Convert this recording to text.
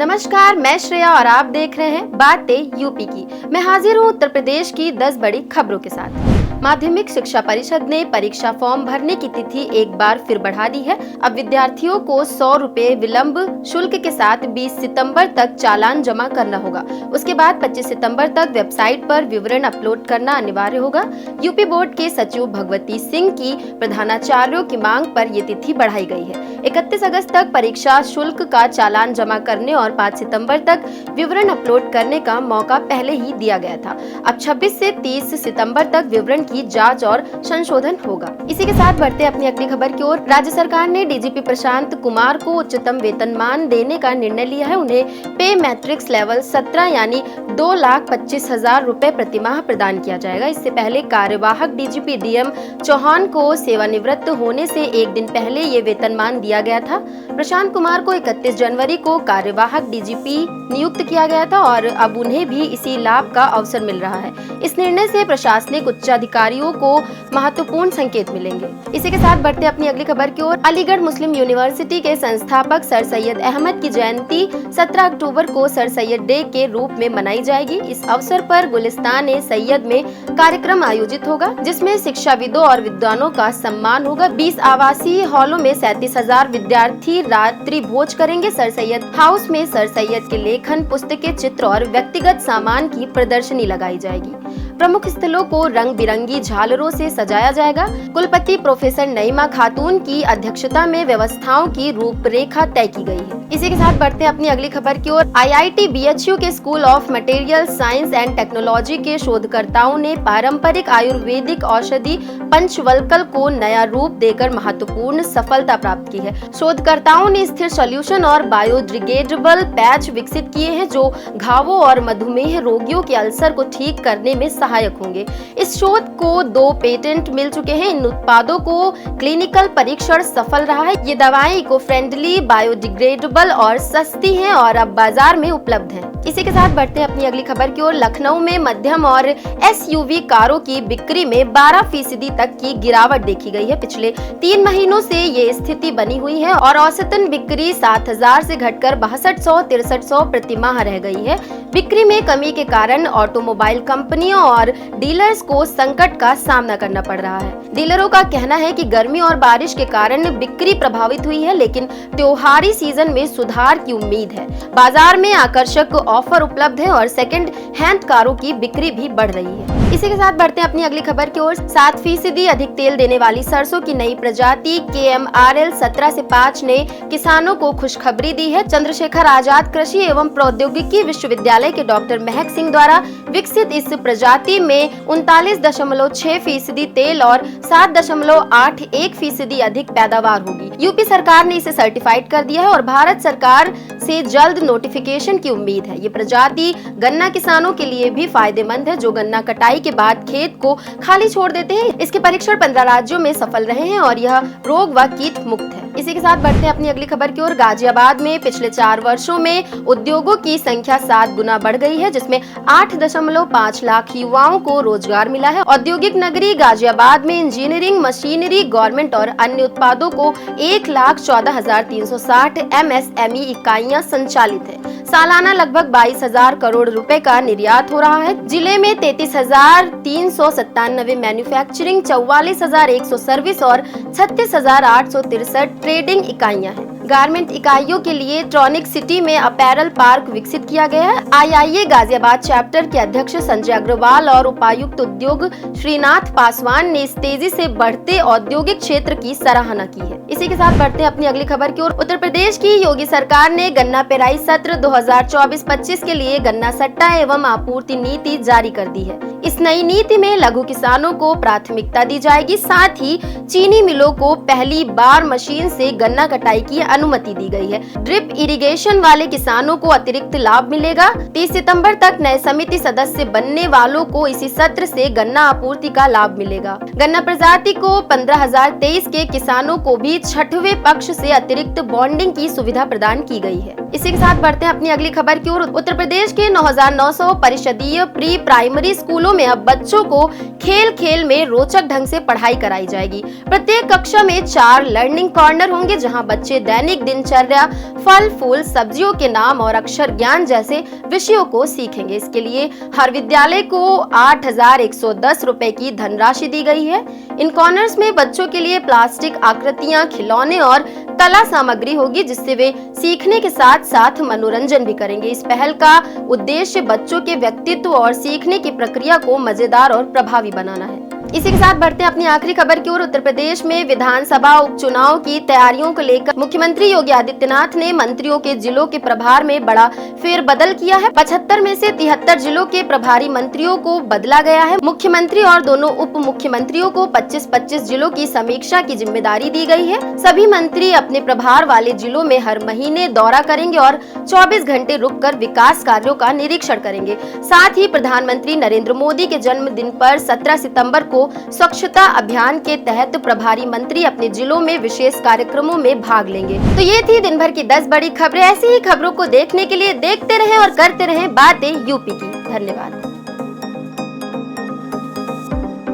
नमस्कार, मैं श्रेया और आप देख रहे हैं बातें यूपी की। मैं हाजिर हूँ उत्तर प्रदेश की 10 बड़ी खबरों के साथ। माध्यमिक शिक्षा परिषद ने परीक्षा फॉर्म भरने की तिथि एक बार फिर बढ़ा दी है। अब विद्यार्थियों को 100 रुपए विलंब शुल्क के साथ 20 सितंबर तक चालान जमा करना होगा। उसके बाद 25 सितंबर तक वेबसाइट पर विवरण अपलोड करना अनिवार्य होगा। यूपी बोर्ड के सचिव भगवती सिंह की प्रधानाचार्यों की मांग पर ये तिथि बढ़ाई गई है। 31 अगस्त तक परीक्षा शुल्क का चालान जमा करने और 5 सितंबर तक विवरण अपलोड करने का मौका पहले ही दिया गया था। अब 26 से 30 सितंबर तक विवरण की जांच और संशोधन होगा। इसी के साथ बढ़ते अपनी अगली खबर की ओर। राज्य सरकार ने डीजीपी प्रशांत कुमार को उच्चतम वेतनमान देने का निर्णय लिया है। उन्हें पे मैट्रिक्स लेवल 17 यानी 2,25,000 रुपए प्रतिमाह प्रदान किया जाएगा। इससे पहले कार्यवाहक डीजीपी डीएम चौहान को सेवानिवृत्त होने से एक दिन पहले ये वेतनमान दिया गया था। प्रशांत कुमार को 31 जनवरी को कार्यवाहक डीजीपी नियुक्त किया गया था और अब उन्हें भी इसी लाभ का अवसर मिल रहा है। इस निर्णय से प्रशासनिक उच्चाधिकारियों को महत्वपूर्ण संकेत मिलेंगे। इसी के साथ बढ़ते अपनी अगली खबर की ओर। अलीगढ़ मुस्लिम यूनिवर्सिटी के संस्थापक सर सैयद अहमद की जयंती 17 अक्टूबर को सर सैयद डे के रूप में मनाई जाएगी। इस अवसर पर गुलिस्तान सैयद में कार्यक्रम आयोजित होगा, जिसमें शिक्षाविदों और विद्वानों का सम्मान होगा। 20 आवासीय हॉलों में 37,000 विद्यार्थी रात्रि भोज करेंगे। सर सैयद हाउस में सर सैयद के लेखन, पुस्तकें, चित्र और व्यक्तिगत सामान की प्रदर्शनी लगाई जाएगी। प्रमुख स्थलों को रंग बिरंगी झालरों से सजाया जाएगा। कुलपति प्रोफेसर नईमा खातून की अध्यक्षता में व्यवस्थाओं की रूपरेखा तय की गई है। इसी के साथ बढ़ते हैं अपनी अगली खबर की ओर। आईआईटी बीएचयू के school of material science and technology के शोधकर्ताओं ने पारंपरिक आयुर्वेदिक औषधि पंचवल्कल को नया रूप देकर महत्वपूर्ण सफलता प्राप्त की है। शोधकर्ताओं ने स्थिर सॉल्यूशन और बायोडिग्रेडेबल पैच विकसित किए हैं, जो घावों और मधुमेह रोगियों के अल्सर को ठीक करने में सहायक होंगे। इस शोध को 2 पेटेंट मिल चुके हैं। इन उत्पादों को क्लिनिकल परीक्षण सफल रहा है। ये दवाएं इको फ्रेंडली, बायोडिग्रेडेबल और सस्ती हैं और अब बाजार में उपलब्ध हैं। इसी के साथ बढ़ते हैं अपनी अगली खबर की ओर। लखनऊ में मध्यम और एसयूवी कारों की बिक्री में 12% तक की गिरावट देखी गई है। पिछले 3 महीनों से ये स्थिति बनी हुई है और औसतन बिक्री 7,000 से घटकर 6200-6300 प्रति माह रह गई है। बिक्री में कमी के कारण ऑटोमोबाइल कंपनियों और डीलर्स को संकट का सामना करना पड़ रहा है। डीलरों का कहना है कि गर्मी और बारिश के कारण बिक्री प्रभावित हुई है, लेकिन त्योहारी सीजन में सुधार की उम्मीद है। बाजार में आकर्षक ऑफर उपलब्ध है और सेकंड हैंड कारों की बिक्री भी बढ़ रही है। इसी के साथ बढ़ते हैं अपनी अगली खबर की ओर। 7% अधिक तेल देने वाली सरसों की नई प्रजाति KMRL 17 से 5 ने किसानों को खुशखबरी दी है। चंद्रशेखर आजाद कृषि एवं प्रौद्योगिकी विश्वविद्यालय के डॉक्टर महक सिंह द्वारा विकसित इस प्रजाति में 39.6% तेल और 7.81% अधिक पैदावार होगी। यूपी सरकार ने इसे सर्टिफाइड कर दिया है और भारत सरकार से जल्द नोटिफिकेशन की उम्मीद है। ये प्रजाति गन्ना किसानों के लिए भी फायदेमंद है, जो गन्ना कटाई के बाद खेत को खाली छोड़ देते हैं। इसके परीक्षण 15 राज्यों में सफल रहे हैं और यह रोग व कीट मुक्त है। इसी के साथ बढ़ते हैं अपनी अगली खबर की ओर। गाजियाबाद में पिछले 4 वर्षों में उद्योगों की संख्या 7 गुना बढ़ गई है, जिसमें 8.5 लाख युवाओं को रोजगार मिला है। औद्योगिक नगरी गाजियाबाद में इंजीनियरिंग, मशीनरी, गवर्नमेंट और अन्य उत्पादों को 1,14,360 MSME इकाइयां संचालित है। सालाना लगभग 22,000 करोड़ रुपए का निर्यात हो रहा है। जिले में 33,397 मैन्युफैक्चरिंग, 44,100 सर्विस और 36,863 ट्रेडिंग इकाइयां हैं। गारमेंट इकाइयों के लिए ट्रॉनिक सिटी में अपैरल पार्क विकसित किया गया है। आईआईए गाजियाबाद चैप्टर के अध्यक्ष संजय अग्रवाल और उपायुक्त उद्योग श्रीनाथ पासवान ने इस तेजी से बढ़ते औद्योगिक क्षेत्र की सराहना की है। इसी के साथ बढ़ते हैं अपनी अगली खबर की ओर। उत्तर प्रदेश की योगी सरकार ने गन्ना पेराई सत्र 2024-25 के लिए गन्ना सट्टा एवं आपूर्ति नीति जारी कर दी है। इस नई नीति में लघु किसानों को प्राथमिकता दी जाएगी। साथ ही चीनी मिलों को पहली बार मशीन से गन्ना कटाई की अनुमति दी गई है। ड्रिप इरिगेशन वाले किसानों को अतिरिक्त लाभ मिलेगा। 30 सितंबर तक नए समिति सदस्य बनने वालों को इसी सत्र से गन्ना आपूर्ति का लाभ मिलेगा। गन्ना प्रजाति को 15,023 के किसानों को भी 6वें पक्ष से अतिरिक्त बॉन्डिंग की सुविधा प्रदान की गई है। इसी के साथ बढ़ते हैं अपनी अगली खबर की ओर। उत्तर प्रदेश के 9,900 परिषदीय प्री प्राइमरी स्कूलों में अब बच्चों को खेल खेल में रोचक ढंग से पढ़ाई कराई जाएगी। प्रत्येक कक्षा में 4 लर्निंग कॉर्नर होंगे, जहां बच्चे दैनिक दैनिक दिनचर्या, फल फूल सब्जियों के नाम और अक्षर ज्ञान जैसे विषयों को सीखेंगे। इसके लिए हर विद्यालय को 8,110 रुपए की धनराशि दी गई है। इन कॉर्नर्स में बच्चों के लिए प्लास्टिक आकृतियां, खिलौने और कला सामग्री होगी, जिससे वे सीखने के साथ साथ मनोरंजन भी करेंगे। इस पहल का उद्देश्य बच्चों के व्यक्तित्व और सीखने की प्रक्रिया को मजेदार और प्रभावी बनाना है। इसी के साथ बढ़ते हैं अपनी आखिरी खबर की ओर। उत्तर प्रदेश में विधानसभा उपचुनाव की तैयारियों को लेकर मुख्यमंत्री योगी आदित्यनाथ ने मंत्रियों के जिलों के प्रभार में बड़ा फेरबदल किया है। 75 में से 73 जिलों के प्रभारी मंत्रियों को बदला गया है। मुख्यमंत्री और दोनों उप मुख्यमंत्रियों को 25-25 जिलों की समीक्षा की जिम्मेदारी दी गई है। सभी मंत्री अपने प्रभार वाले जिलों में हर महीने दौरा करेंगे और 24 घंटे रुककर विकास कार्यों का निरीक्षण करेंगे। साथ ही प्रधानमंत्री नरेंद्र मोदी के जन्मदिन पर 17 सितंबर को स्वच्छता अभियान के तहत प्रभारी मंत्री अपने जिलों में विशेष कार्यक्रमों में भाग लेंगे। तो ये थी दिन भर की 10 बड़ी खबरें। ऐसी ही खबरों को देखने के लिए देखते रहें और करते रहें बातें यूपी की। धन्यवाद।